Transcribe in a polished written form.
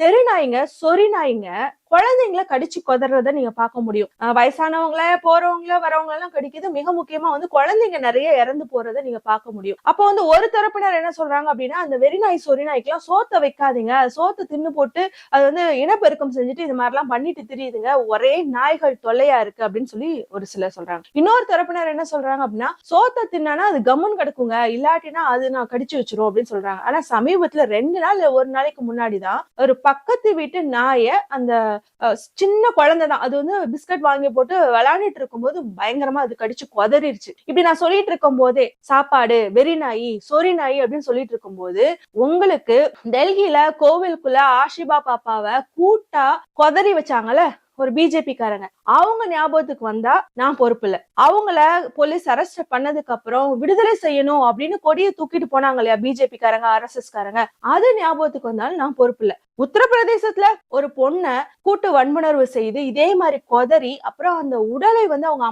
தெரு நாய்ங்க, சொறி நாய்ங்க குழந்தைங்களை கடிச்சு கொதறத நீங்க பார்க்க முடியும். வயசானவங்கள, போறவங்கள, வரவங்க எல்லாம் கடிக்குது. மிக முக்கியமா குழந்தைங்க நிறைய இறந்து போறதை நீங்க பார்க்க முடியும். அப்போ ஒரு தரப்பினர் என்ன சொல்றாங்க அப்படின்னா, அந்த வெறிநாய் சொறி நாய்க்கெல்லாம் சோத்த வைக்காதீங்க, சோத்த தின்னு போட்டு அது இனப்பெருக்கம் செஞ்சுட்டு இது மாதிரி எல்லாம் பண்ணிட்டு திரியுதுங்க, ஒரே நாய்கள் தொல்லையா இருக்கு அப்படின்னு சொல்லி ஒரு சிலர் சொல்றாங்க. இன்னொரு தரப்பினர் என்ன சொல்றாங்க அப்படின்னா, சோத்த தின்னானா அது கம்முன்னு கிடக்குங்க, இல்லாட்டினா அது நான் கடிச்சு வச்சிரும் அப்படின்னு சொல்றாங்க. ஆனா சமீபத்துல 2 நாள் 1 நாளைக்கு முன்னாடிதான் ஒரு பக்கத்து வீட்டு நாய அந்த சின்ன குழந்தைதான் அது பிஸ்கட் வாங்கி போட்டு விளையாண்டுட்டு இருக்கும்போது பயங்கரமா அது கடிச்சு கொதறிடுச்சு. இப்படி நான் சொல்லிட்டு இருக்கும் போதே சாப்பாடு, வெறி நாயி, சொறி நாயி அப்படின்னு சொல்லிட்டு இருக்கும் போது உங்களுக்கு டெல்லியில கோவிலுக்குள்ள ஆஷிபா பாப்பாவை கூட்டா கொதறி வச்சாங்கல்ல ஒரு பிஜேபி காரங்க, அவங்க ஞாபகத்துக்கு வந்தா நான் பொறுப்பு இல்ல. அவங்கள போலீஸ் அரெஸ்ட் பண்ணதுக்கு அப்புறம் விடுதலை செய்யணும் அப்படின்னு கொடியை தூக்கிட்டு போனாங்க இல்லையா பிஜேபி காரங்க, ஆர்எஸ்எஸ் காரங்க, அது ஞாபகத்துக்கு வந்தாலும் நான் பொறுப்பு இல்ல. உத்தரப்பிரதேசத்துல ஒரு பொண்ணை கூட்டு வன்புணர்வு செய்து இதே மாதிரி கொதறி அப்புறம் அந்த உடலை அவங்க